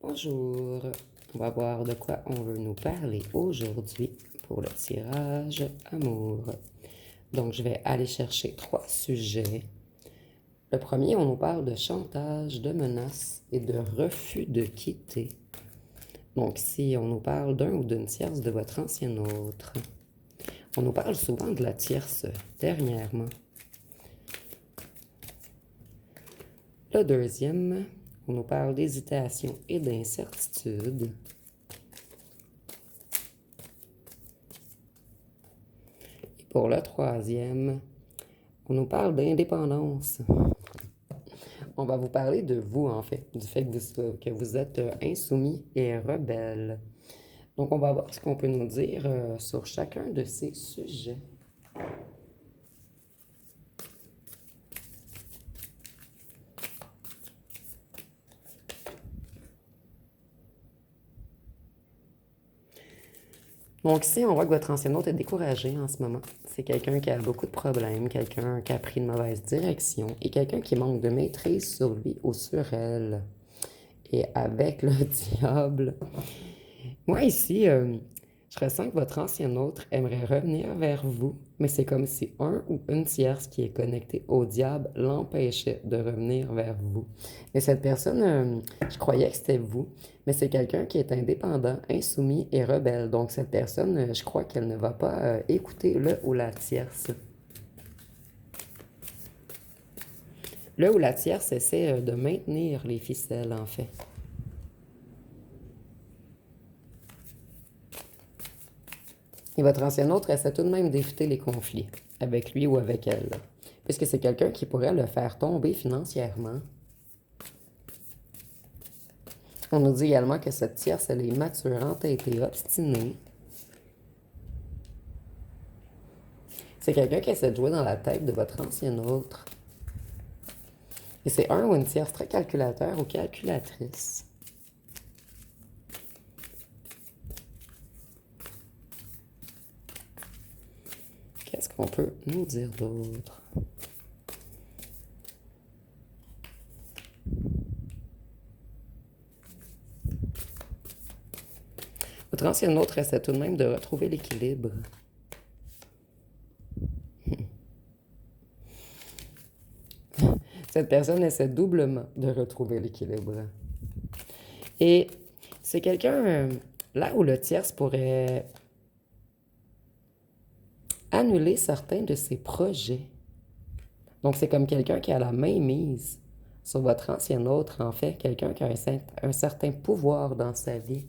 Bonjour, on va voir de quoi on veut nous parler aujourd'hui pour le tirage amour. Donc, je vais aller chercher 3 sujets. Le premier, on nous parle de chantage, de menaces et de refus de quitter. Donc, ici, on nous parle d'un ou d'une tierce de votre ancien autre. On nous parle souvent de la tierce dernièrement. Le deuxième, on nous parle d'hésitation et d'incertitude. Et pour le troisième, on nous parle d'indépendance. On va vous parler de vous, en fait, du fait que vous êtes insoumis et rebelle. Donc, on va voir ce qu'on peut nous dire sur chacun de ces sujets. Donc ici, on voit que votre ancien hôte est découragé en ce moment. C'est quelqu'un qui a beaucoup de problèmes, quelqu'un qui a pris une mauvaise direction et quelqu'un qui manque de maîtrise sur lui ou sur elle. Et avec le diable, moi ici, je ressens que votre ancien autre aimerait revenir vers vous, mais c'est comme si un ou une tierce qui est connectée au diable l'empêchait de revenir vers vous. Et cette personne, je croyais que c'était vous, mais c'est quelqu'un qui est indépendant, insoumis et rebelle. Donc cette personne, je crois qu'elle ne va pas écouter le ou la tierce. Le ou la tierce essaie de maintenir les ficelles, en fait. Et votre ancien autre essaie tout de même d'éviter les conflits, avec lui ou avec elle, puisque c'est quelqu'un qui pourrait le faire tomber financièrement. On nous dit également que cette tierce, elle est mature, entêtée et obstinée. C'est quelqu'un qui essaie de jouer dans la tête de votre ancien autre. Et c'est un ou une tierce très calculateur ou calculatrice. Qu'est-ce qu'on peut nous dire d'autre? Votre ancien autre essaie tout de même de retrouver l'équilibre. Cette personne essaie doublement de retrouver l'équilibre. Et c'est quelqu'un, là où le tierce pourrait annuler certains de ses projets. Donc, c'est comme quelqu'un qui a la main mise sur votre ancien autre, en fait, quelqu'un qui a un certain pouvoir dans sa vie.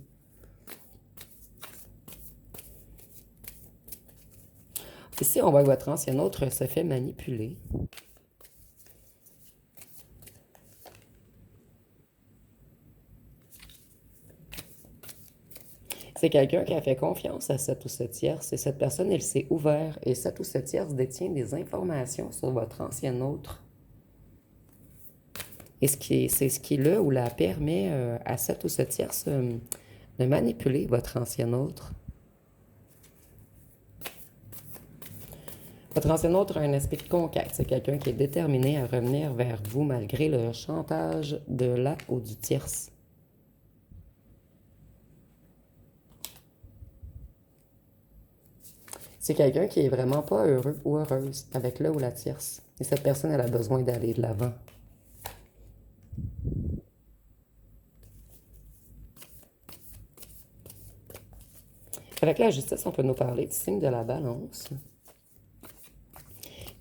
Ici, on voit que votre ancien autre se fait manipuler. C'est quelqu'un qui a fait confiance à cette ou cette tierce et cette personne, elle s'est ouverte et cette ou cette tierce détient des informations sur votre ancien autre. Et c'est ce qui le ou la permet à cette ou cette tierce de manipuler votre ancien autre. Votre ancien autre a un esprit de conquête. C'est quelqu'un qui est déterminé à revenir vers vous malgré le chantage de la ou du tierce. C'est quelqu'un qui est vraiment pas heureux ou heureuse avec le ou la tierce. Et cette personne, elle a besoin d'aller de l'avant. Avec la justice, on peut nous parler du signe de la balance.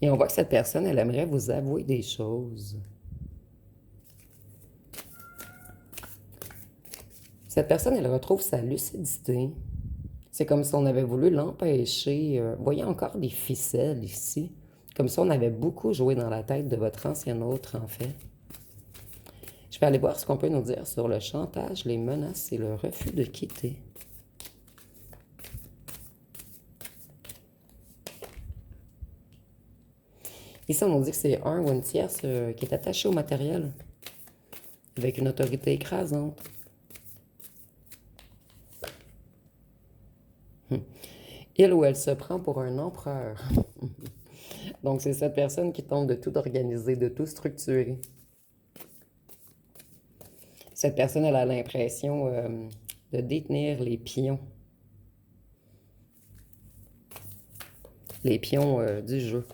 Et on voit que cette personne, elle aimerait vous avouer des choses. Cette personne, elle retrouve sa lucidité. C'est comme si on avait voulu l'empêcher. Vous voyez encore des ficelles ici. Comme si on avait beaucoup joué dans la tête de votre ancien autre, en fait. Je vais aller voir ce qu'on peut nous dire sur le chantage, les menaces et le refus de quitter. Ici, on nous dit que c'est un ou une tierce qui est attaché au matériel, avec une autorité écrasante. Il ou elle se prend pour un empereur. Donc, c'est cette personne qui tente de tout organiser, de tout structurer. Cette personne, elle a l'impression de détenir les pions du jeu.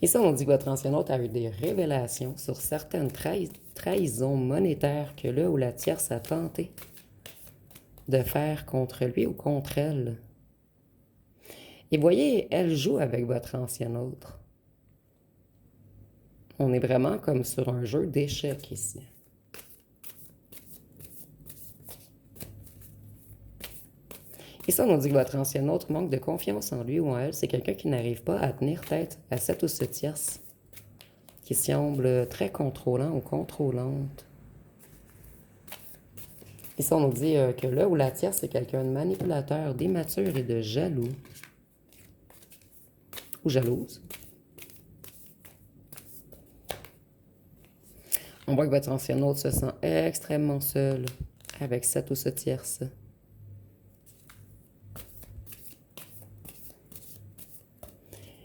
Et ça, on dit que votre ancien hôte a eu des révélations sur certaines trahisons monétaires que le ou la tierce a tenté de faire contre lui ou contre elle. Et voyez, elle joue avec votre ancien autre. On est vraiment comme sur un jeu d'échecs ici. Et ça, on dit que votre ancien autre manque de confiance en lui ou en elle. C'est quelqu'un qui n'arrive pas à tenir tête à cette ou ce tierce, qui semble très contrôlant ou contrôlante. Et ça, on nous dit que là où la tierce, c'est quelqu'un de manipulateur, d'immature et de jaloux. Ou jalouse. On voit que votre ancien autre se sent extrêmement seul avec cette ou ce tierce.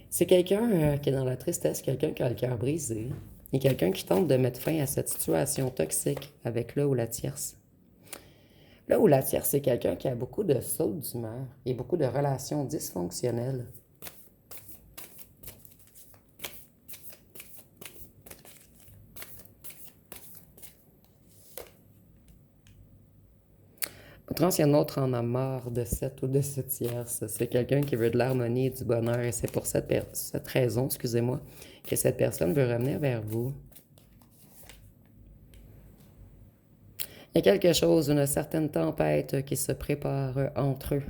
C'est quelqu'un qui est dans la tristesse, quelqu'un qui a le cœur brisé, et quelqu'un qui tente de mettre fin à cette situation toxique avec le ou la tierce. Le ou la tierce, c'est quelqu'un qui a beaucoup de sautes d'humeur et beaucoup de relations dysfonctionnelles. Votre ancien autre en a marre de cette ou de ce tierce. C'est quelqu'un qui veut de l'harmonie et du bonheur. Et c'est pour cette raison, excusez-moi, que cette personne veut revenir vers vous. Il y a quelque chose, une certaine tempête qui se prépare entre eux.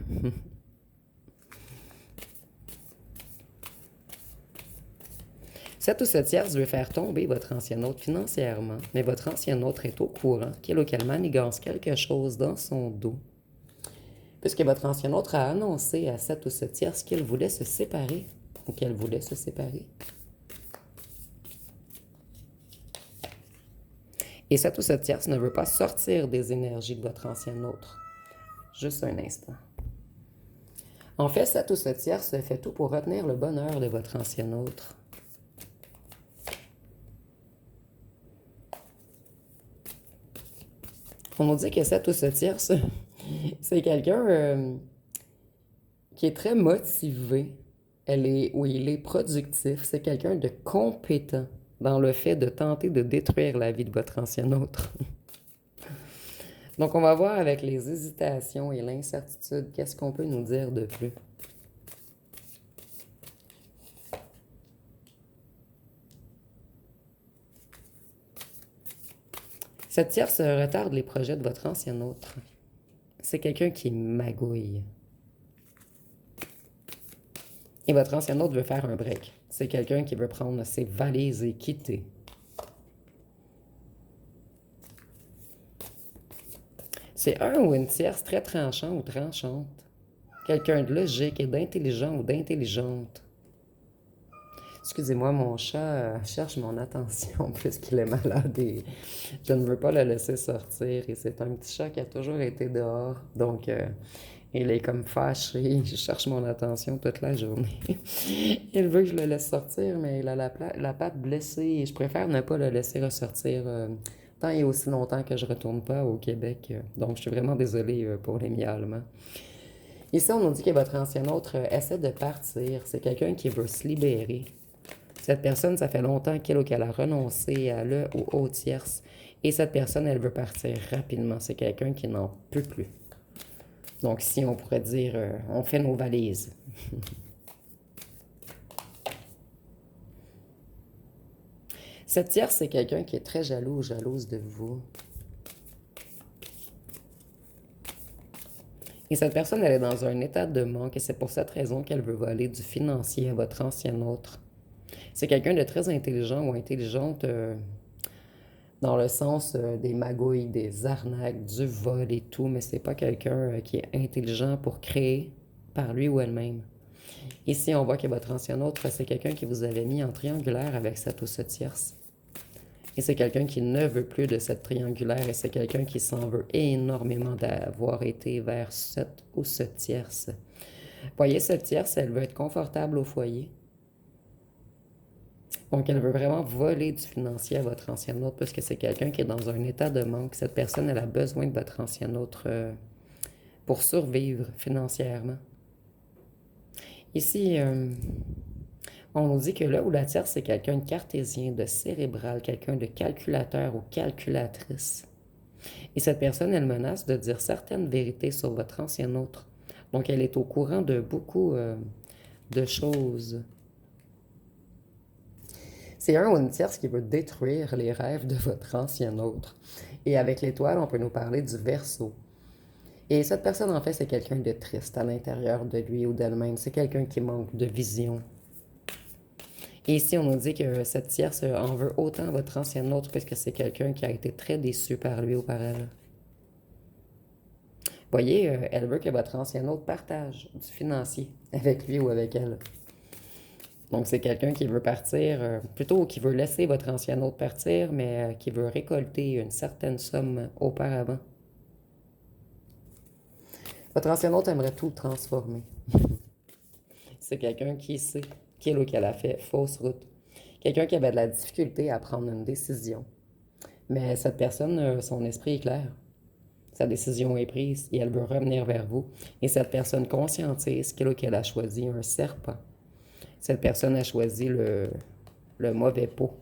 Cette ou ce tierce veut faire tomber votre ancien autre financièrement, mais votre ancien autre est au courant qu'il ou qu'elle manigance quelque chose dans son dos. Puisque votre ancien autre a annoncé à cette ou ce tierce qu'il voulait se séparer, ou qu'elle voulait se séparer. Et cette ou ce tierce ne veut pas sortir des énergies de votre ancien autre. Juste un instant. En fait, cette ou ce tierce fait tout pour retenir le bonheur de votre ancien autre. On nous dit que cette ou ce tierce, c'est quelqu'un qui est très motivé. Il est productif. C'est quelqu'un de compétent dans le fait de tenter de détruire la vie de votre ancien autre. Donc, on va voir avec les hésitations et l'incertitude, qu'est-ce qu'on peut nous dire de plus. Cette tierce retarde les projets de votre ancien autre. C'est quelqu'un qui magouille. Et votre ancien autre veut faire un break. C'est quelqu'un qui veut prendre ses valises et quitter. C'est un ou une tierce très tranchant ou tranchante. Quelqu'un de logique et d'intelligent ou d'intelligente. Excusez-moi, mon chat cherche mon attention puisqu'il est malade et je ne veux pas le laisser sortir. Et c'est un petit chat qui a toujours été dehors. Donc, il est comme fâché. Il cherche mon attention toute la journée. Il veut que je le laisse sortir, mais il a la patte blessée et je préfère ne pas le laisser ressortir tant et aussi longtemps que je ne retourne pas au Québec. Donc, je suis vraiment désolée pour les miaulements. Ici, on nous dit que votre ancien autre essaie de partir. C'est quelqu'un qui veut se libérer. Cette personne, ça fait longtemps qu'elle ou qu'elle a renoncé à le ou aux tierces. Et cette personne, elle veut partir rapidement. C'est quelqu'un qui n'en peut plus. Donc, si on pourrait dire, on fait nos valises. Cette tierce, c'est quelqu'un qui est très jaloux ou jalouse de vous. Et cette personne, elle est dans un état de manque et c'est pour cette raison qu'elle veut voler du financier à votre ancien autre. C'est quelqu'un de très intelligent ou intelligente dans le sens des magouilles, des arnaques, du vol et tout, mais c'est pas quelqu'un qui est intelligent pour créer par lui ou elle-même. Ici, on voit que votre ancien autre, c'est quelqu'un qui vous avait mis en triangulaire avec cette ou ce tierce. Et c'est quelqu'un qui ne veut plus de cette triangulaire et c'est quelqu'un qui s'en veut énormément d'avoir été vers cette ou ce tierce. Voyez, cette tierce, elle veut être confortable au foyer. Donc, elle veut vraiment voler du financier à votre ancienne autre parce que c'est quelqu'un qui est dans un état de manque. Cette personne, elle a besoin de votre ancienne autre pour survivre financièrement. Ici, on nous dit que là où la tierce, c'est quelqu'un de cartésien, de cérébral, quelqu'un de calculateur ou calculatrice. Et cette personne, elle menace de dire certaines vérités sur votre ancienne autre. Donc, elle est au courant de beaucoup de choses. C'est un ou une tierce qui veut détruire les rêves de votre ancienne autre. Et avec l'étoile, on peut nous parler du Verseau. Et cette personne, en fait, c'est quelqu'un de triste à l'intérieur de lui ou d'elle-même. C'est quelqu'un qui manque de vision. Et ici, on nous dit que cette tierce en veut autant à votre ancienne autre parce que c'est quelqu'un qui a été très déçu par lui ou par elle. Voyez, elle veut que votre ancienne autre partage du financier avec lui ou avec elle. Donc, c'est quelqu'un qui veut partir, plutôt qui veut laisser votre ancienne autre partir, mais qui veut récolter une certaine somme auparavant. Votre ancienne autre aimerait tout transformer. C'est quelqu'un qui sait qu'il ou qu'elle a fait fausse route. Quelqu'un qui avait de la difficulté à prendre une décision. Mais cette personne, son esprit est clair. Sa décision est prise et elle veut revenir vers vous. Et cette personne conscientise qu'il ou qu'elle a choisi un serpent. Cette personne a choisi le mauvais pot.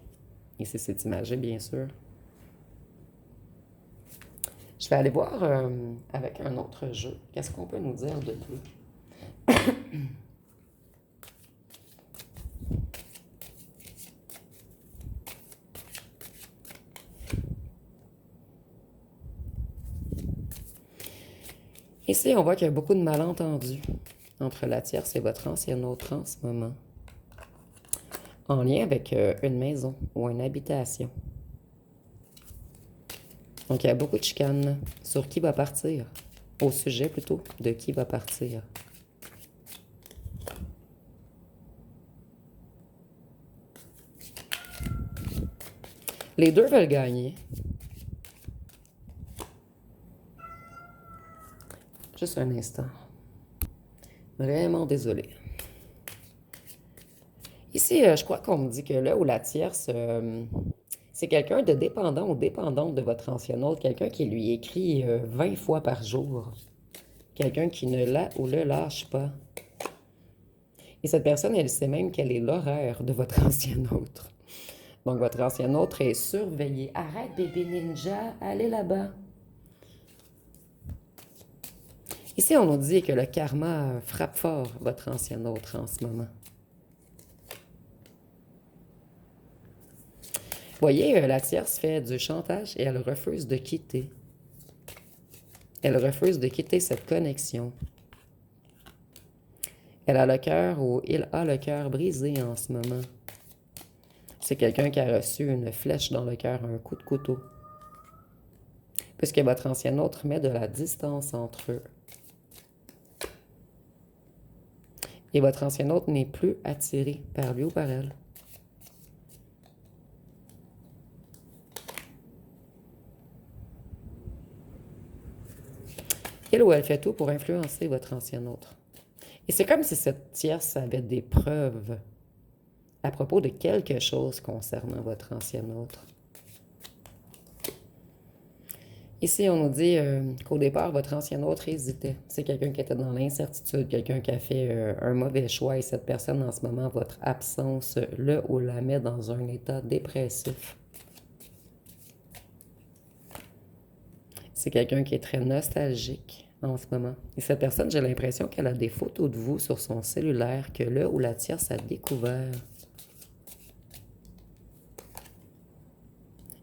Et c'est imagé, bien sûr. Je vais aller voir avec un autre jeu. Qu'est-ce qu'on peut nous dire de plus? Ici, on voit qu'il y a beaucoup de malentendus entre la tierce et votre ancienne autre en ce moment. En lien avec une maison ou une habitation. Donc, il y a beaucoup de chicanes sur qui va partir. Au sujet, plutôt, de qui va partir. Les deux veulent gagner. Juste un instant. Vraiment désolé. Ici, je crois qu'on me dit que là où la tierce, c'est quelqu'un de dépendant ou dépendante de votre ancienne autre, quelqu'un qui lui écrit 20 fois par jour. Quelqu'un qui ne la ou le lâche pas. Et cette personne, elle sait même quel est l'horaire de votre ancienne autre. Donc, votre ancienne autre est surveillée. Arrête, bébé ninja, allez là-bas. Ici, on nous dit que le karma frappe fort votre ancienne autre en ce moment. Voyez, la tierce fait du chantage et elle refuse de quitter. Elle refuse de quitter cette connexion. Elle a le cœur ou il a le cœur brisé en ce moment. C'est quelqu'un qui a reçu une flèche dans le cœur, un coup de couteau. Puisque votre ancienne autre met de la distance entre eux. Et votre ancienne autre n'est plus attirée par lui ou par elle. Elle ou elle fait tout pour influencer votre ancienne autre. Et c'est comme si cette tierce avait des preuves à propos de quelque chose concernant votre ancienne autre. Ici, on nous dit qu'au départ, votre ancienne autre hésitait. C'est quelqu'un qui était dans l'incertitude, quelqu'un qui a fait un mauvais choix et cette personne, en ce moment, votre absence, le ou la met dans un état dépressif. C'est quelqu'un qui est très nostalgique en ce moment. Et cette personne, j'ai l'impression qu'elle a des photos de vous sur son cellulaire que le ou la tierce a découvert.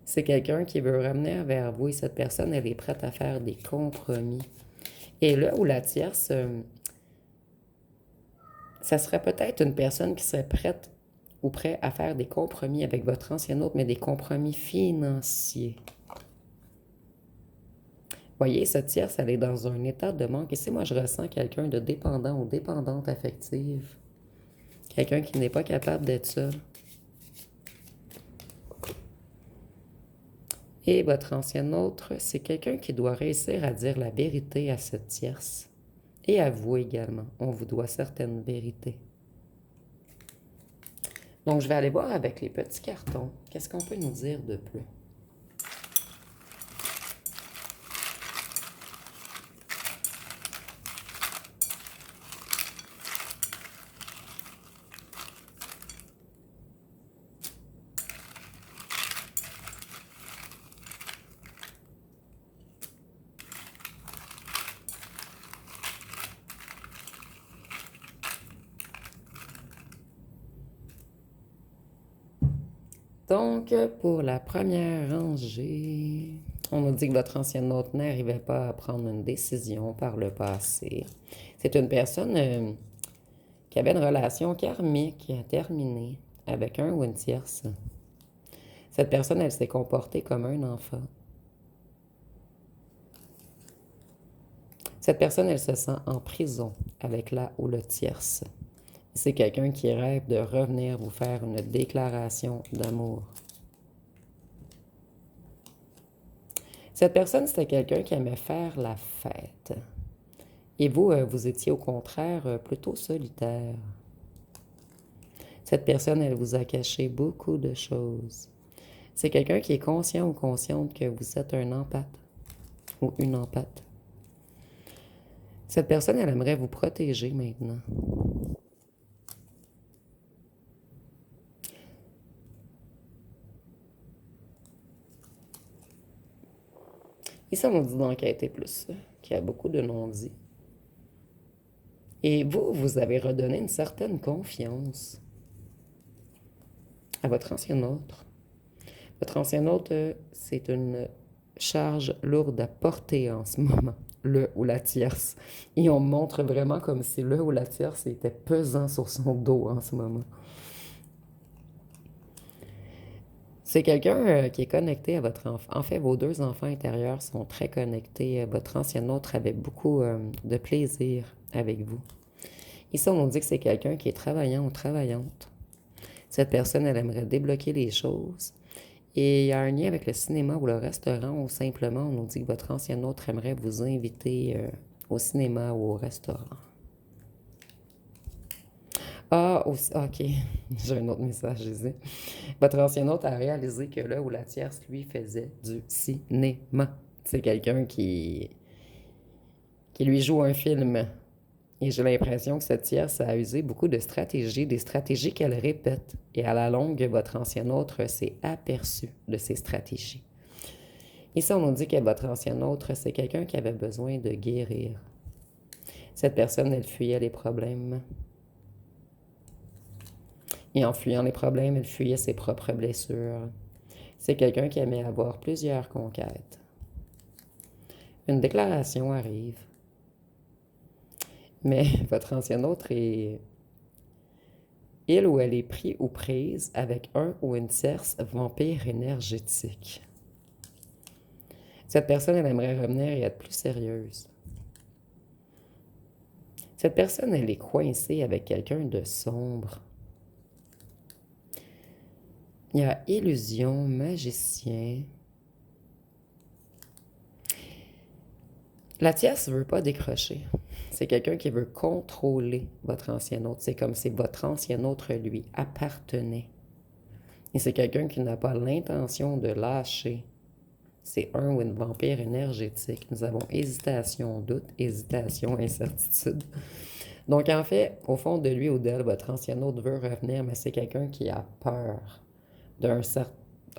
C'est quelqu'un qui veut revenir vers vous et cette personne, elle est prête à faire des compromis. Et là où la tierce, ça serait peut-être une personne qui serait prête ou prêt à faire des compromis avec votre ancienne autre, mais des compromis financiers. Voyez, cette tierce, elle est dans un état de manque. Ici, moi, je ressens quelqu'un de dépendant ou dépendante affective. Quelqu'un qui n'est pas capable d'être seul. Et votre ancienne autre, c'est quelqu'un qui doit réussir à dire la vérité à cette tierce. Et à vous également. On vous doit certaines vérités. Donc, je vais aller voir avec les petits cartons. Qu'est-ce qu'on peut nous dire de plus? Donc, pour la première rangée, on nous dit que votre ancienne hôte n'arrivait pas à prendre une décision par le passé. C'est une personne qui avait une relation karmique terminée avec un ou une tierce. Cette personne, elle s'est comportée comme un enfant. Cette personne, elle se sent en prison avec la ou le tierce. C'est quelqu'un qui rêve de revenir vous faire une déclaration d'amour. Cette personne, c'était quelqu'un qui aimait faire la fête. Et vous, vous étiez au contraire plutôt solitaire. Cette personne, elle vous a caché beaucoup de choses. C'est quelqu'un qui est conscient ou consciente que vous êtes un empathe ou une empathe. Cette personne, elle aimerait vous protéger maintenant. Et ça, on dit d'enquêter plus, qu'il y a beaucoup de non-dits. Et vous, vous avez redonné une certaine confiance à votre ancien autre. Votre ancien hôte, c'est une charge lourde à porter en ce moment, le ou la tierce. Et on montre vraiment comme si le ou la tierce était pesant sur son dos en ce moment. C'est quelqu'un qui est connecté à votre enfant. En fait, vos deux enfants intérieurs sont très connectés. Votre ancien autre avait beaucoup de plaisir avec vous. Ici, on nous dit que c'est quelqu'un qui est travaillant ou travaillante. Cette personne, elle aimerait débloquer les choses. Et il y a un lien avec le cinéma ou le restaurant, ou simplement, on nous dit que votre ancien autre aimerait vous inviter au cinéma ou au restaurant. Ah, aussi, ok, j'ai un autre message, je disais. Votre ancien autre a réalisé que là où la tierce, lui, faisait du cinéma. C'est quelqu'un qui lui joue un film. Et j'ai l'impression que cette tierce a usé beaucoup de stratégies, des stratégies qu'elle répète. Et à la longue, votre ancien autre s'est aperçu de ces stratégies. Ici, on nous dit que votre ancien autre, c'est quelqu'un qui avait besoin de guérir. Cette personne, elle fuyait les problèmes. Et en fuyant les problèmes, elle fuyait ses propres blessures. C'est quelqu'un qui aimait avoir plusieurs conquêtes. Une déclaration arrive. Mais votre ancien autre est... Il ou elle est pris ou prise avec un ou une tierce vampire énergétique. Cette personne, elle aimerait revenir et être plus sérieuse. Cette personne, elle est coincée avec quelqu'un de sombre. Il y a illusion, magicien. La tierce ne veut pas décrocher. C'est quelqu'un qui veut contrôler votre ancien autre. C'est comme si votre ancien autre lui appartenait. Et c'est quelqu'un qui n'a pas l'intention de lâcher. C'est un ou une vampire énergétique. Nous avons hésitation, doute, hésitation, incertitude. Donc en fait, au fond de lui ou d'elle, votre ancien autre veut revenir, mais c'est quelqu'un qui a peur d'un certain...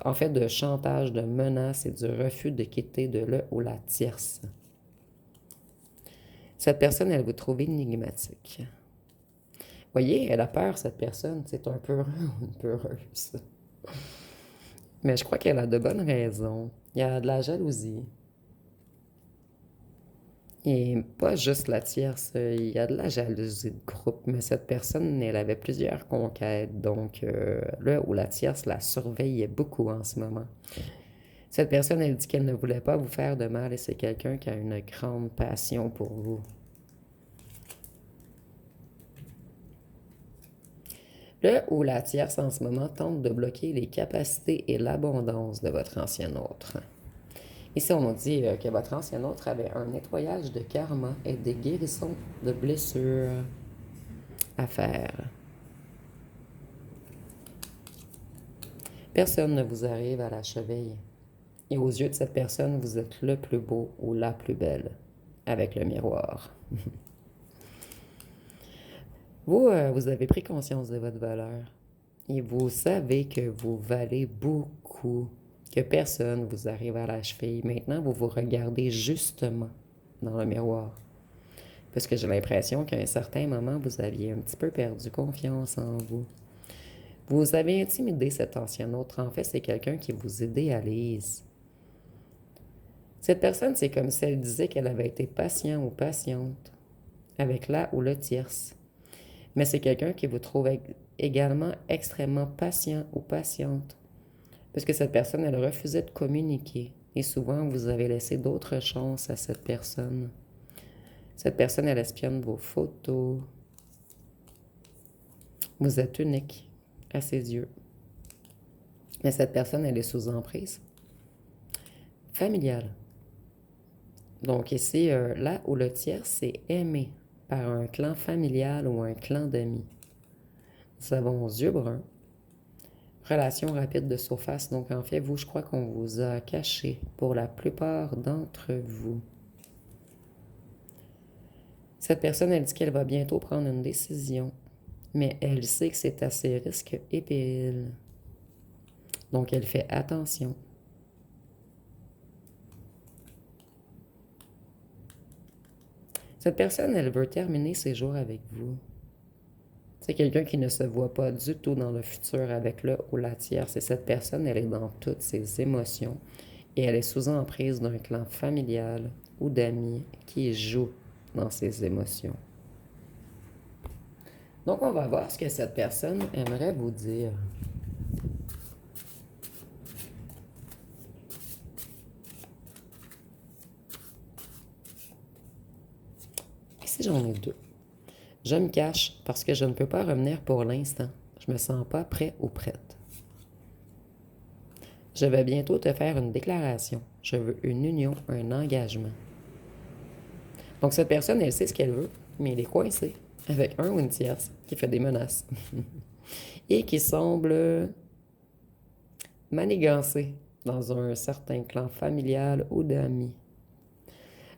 En fait, de chantage, de menace et du refus de quitter de le ou la tierce. Cette personne, elle vous trouve énigmatique. Voyez, elle a peur, cette personne. C'est un peu heureux ou une peu heureuse. Mais je crois qu'elle a de bonnes raisons. Il y a de la jalousie. Et pas juste la tierce, il y a de la jalousie de groupe, mais cette personne, elle avait plusieurs conquêtes, donc là où la tierce la surveillait beaucoup en ce moment. Cette personne, elle dit qu'elle ne voulait pas vous faire de mal et c'est quelqu'un qui a une grande passion pour vous. Là où la tierce en ce moment tente de bloquer les capacités et l'abondance de votre ancien autre. Ici, on nous dit que votre ancien autre avait un nettoyage de karma et des guérissons de blessures à faire. Personne ne vous arrive à la cheville. Et aux yeux de cette personne, vous êtes le plus beau ou la plus belle, avec le miroir. Vous, vous avez pris conscience de votre valeur. Et vous savez que vous valez beaucoup, que personne vous arrive à la cheville. Maintenant, vous vous regardez justement dans le miroir. Parce que j'ai l'impression qu'à un certain moment, vous aviez un petit peu perdu confiance en vous. Vous avez intimidé cet ancien autre. En fait, c'est quelqu'un qui vous idéalise. Cette personne, c'est comme si elle disait qu'elle avait été patient ou patiente avec la ou le tierce. Mais c'est quelqu'un qui vous trouve également extrêmement patient ou patiente. Parce que cette personne, elle refusait de communiquer. Et souvent, vous avez laissé d'autres chances à cette personne. Cette personne, elle espionne vos photos. Vous êtes unique à ses yeux. Mais cette personne, elle est sous emprise familiale. Donc ici, là où le tiers, c'est aimé par un clan familial ou un clan d'amis. Nous avons yeux bruns, relation rapide de surface. Donc en fait, vous, je crois qu'on vous a caché pour la plupart d'entre vous. Cette personne, elle dit qu'elle va bientôt prendre une décision, mais elle sait que c'est à ses risques et périls. Donc elle fait attention. Cette personne, elle veut terminer ses jours avec vous. C'est quelqu'un qui ne se voit pas du tout dans le futur avec le ou la tierce. Et cette personne, elle est dans toutes ses émotions et elle est sous emprise d'un clan familial ou d'amis qui joue dans ses émotions. Donc, on va voir ce que cette personne aimerait vous dire. Ici, j'en ai deux. Je me cache parce que je ne peux pas revenir pour l'instant. Je me sens pas prêt ou prête. Je vais bientôt te faire une déclaration. Je veux une union, un engagement. Donc, cette personne, elle sait ce qu'elle veut, mais elle est coincée avec un ou une tierce qui fait des menaces et qui semble manigancée dans un certain clan familial ou d'amis.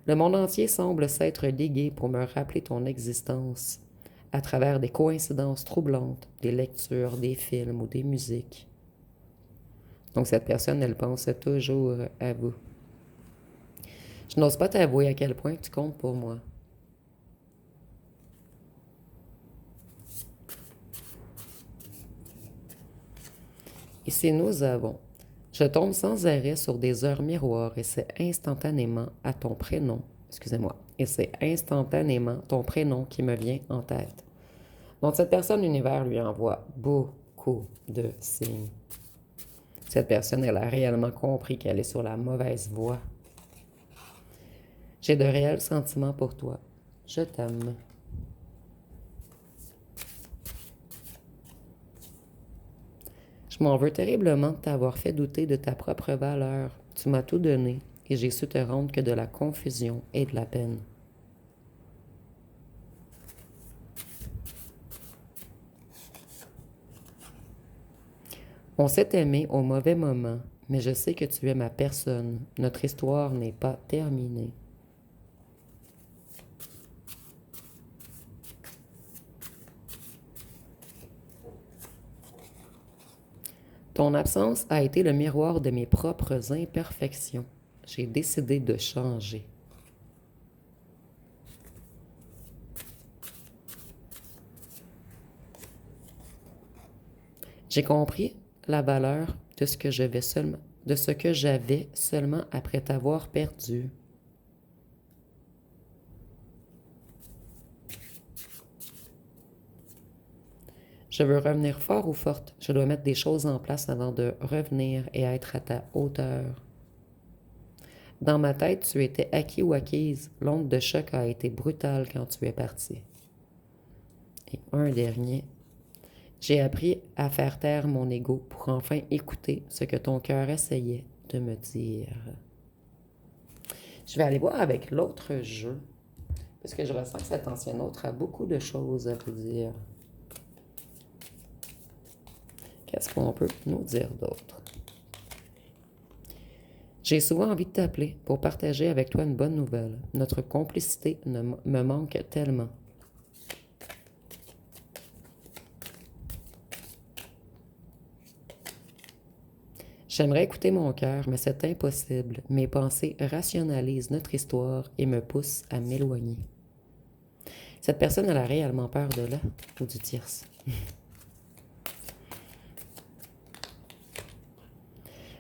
Le monde entier semble s'être ligué pour me rappeler ton existence à travers des coïncidences troublantes, des lectures, des films ou des musiques. Donc cette personne, elle pense toujours à vous. Je n'ose pas t'avouer à quel point tu comptes pour moi. Ici, nous avons. Je tombe sans arrêt sur des heures miroirs et c'est instantanément à ton prénom, excusez-moi, et c'est instantanément ton prénom qui me vient en tête. Donc cette personne, l'univers lui envoie beaucoup de signes. Cette personne, elle a réellement compris qu'elle est sur la mauvaise voie. J'ai de réels sentiments pour toi. Je t'aime. Je m'en veux terriblement de t'avoir fait douter de ta propre valeur. Tu m'as tout donné et j'ai su te rendre que de la confusion et de la peine. On s'est aimé au mauvais moment, mais je sais que tu es ma personne. Notre histoire n'est pas terminée. Ton absence a été le miroir de mes propres imperfections. J'ai décidé de changer. J'ai compris la valeur de ce que j'avais seulement après t'avoir perdu. Je veux revenir fort ou forte. Je dois mettre des choses en place avant de revenir et être à ta hauteur. Dans ma tête, tu étais acquis ou acquise. L'onde de choc a été brutale quand tu es parti. Et un dernier. J'ai appris à faire taire mon ego pour enfin écouter ce que ton cœur essayait de me dire. Je vais aller voir avec l'autre jeu, parce que je ressens que cet ancien autre a beaucoup de choses à vous dire. Qu'est-ce qu'on peut nous dire d'autre? J'ai souvent envie de t'appeler pour partager avec toi une bonne nouvelle. Notre complicité me manque tellement. J'aimerais écouter mon cœur, mais c'est impossible. Mes pensées rationalisent notre histoire et me poussent à m'éloigner. Cette personne, elle a réellement peur de là ou du tierce.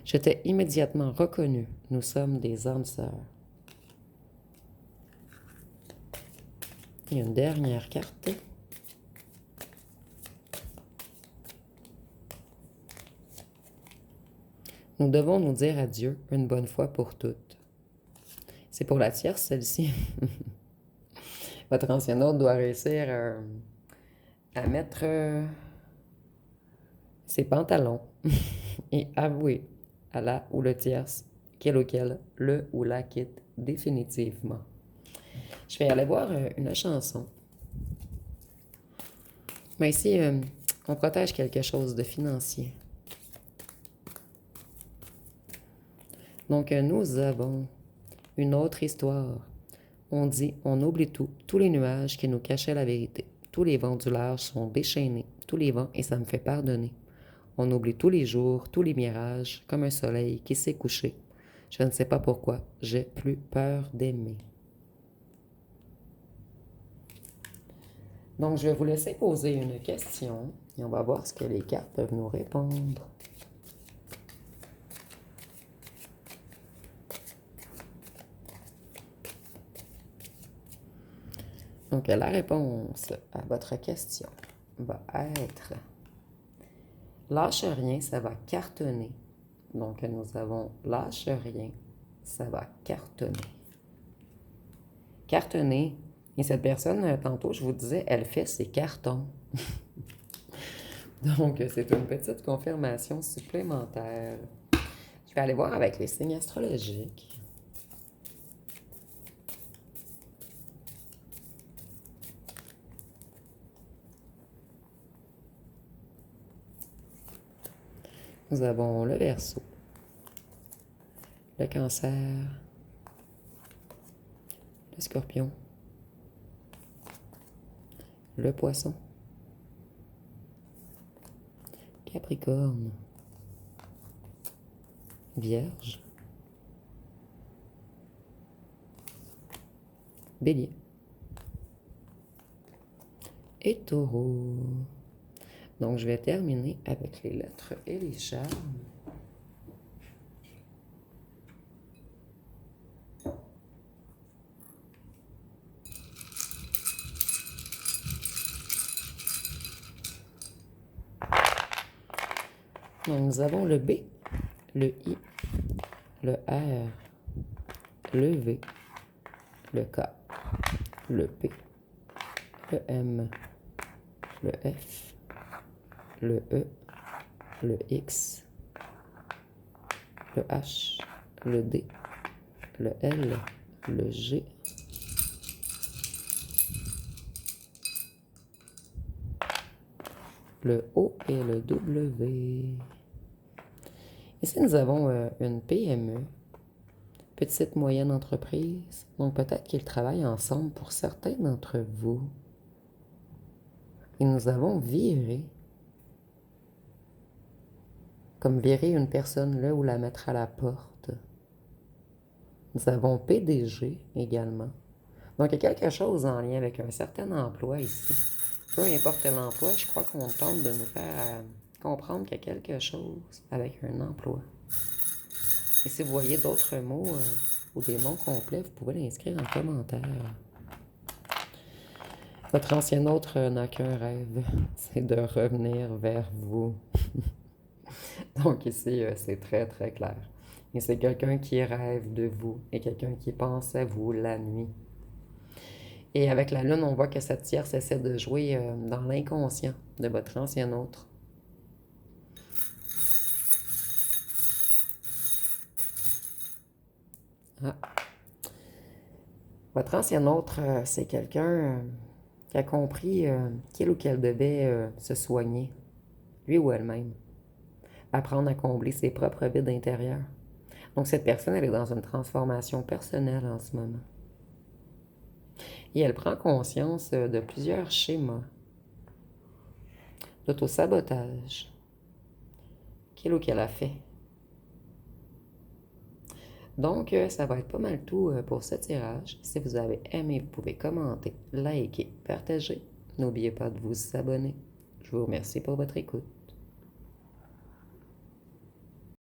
Je t'ai immédiatement reconnu. Nous sommes des âmes sœurs. Et une dernière carte. Nous devons nous dire adieu une bonne fois pour toutes. C'est pour la tierce, celle-ci. Votre ancien hôte doit réussir à mettre ses pantalons et avouer à la ou le tierce quel auquel le ou la quitte définitivement. Je vais aller voir une chanson. Mais ici, on protège quelque chose de financier. Donc, nous avons une autre histoire. On dit, on oublie tout, tous les nuages qui nous cachaient la vérité. Tous les vents du large sont déchaînés, tous les vents, et ça me fait pardonner. On oublie tous les jours, tous les mirages, comme un soleil qui s'est couché. Je ne sais pas pourquoi, j'ai plus peur d'aimer. Donc, je vais vous laisser poser une question et on va voir ce que les cartes peuvent nous répondre. Donc, la réponse à votre question va être lâche rien, ça va cartonner. Donc, nous avons lâche rien, ça va cartonner. Cartonner. Et cette personne, tantôt, je vous disais, elle fait ses cartons. Donc, c'est une petite confirmation supplémentaire. Je vais aller voir avec les signes astrologiques. Nous avons le Verseau, le Cancer, le Scorpion, le Poisson, Capricorne, Vierge, Bélier et Taureau. Donc, je vais terminer avec les lettres et les charmes. Donc, nous avons le B, le I, le R, le V, le K, le P, le M, le F, le E, le X, le H, le D, le L, le G, le O et le W. Ici, nous avons une PME, petite moyenne entreprise. Donc, peut-être qu'ils travaillent ensemble pour certains d'entre vous. Et nous avons viré, comme virer une personne là ou la mettre à la porte. Nous avons PDG également. Donc, il y a quelque chose en lien avec un certain emploi ici. Peu importe l'emploi, je crois qu'on tente de nous faire comprendre qu'il y a quelque chose avec un emploi. Et si vous voyez d'autres mots ou des noms complets, vous pouvez l'inscrire en commentaire. Votre ancien autre n'a qu'un rêve, c'est de revenir vers vous. Donc ici, c'est très très clair. Et c'est quelqu'un qui rêve de vous et quelqu'un qui pense à vous la nuit. Et avec la lune, on voit que cette tierce essaie de jouer dans l'inconscient de votre ancien autre. Ah. Votre ancien autre, c'est quelqu'un qui a compris qu'il ou qu'elle devait se soigner, lui ou elle-même. apprendre à combler ses propres vides intérieurs. Donc cette personne, elle est dans une transformation personnelle en ce moment. Et elle prend conscience de plusieurs schémas d'auto-sabotage qu'elle a fait. Donc, ça va être pas mal tout pour ce tirage. Si vous avez aimé, vous pouvez commenter, liker, partager. N'oubliez pas de vous abonner. Je vous remercie pour votre écoute.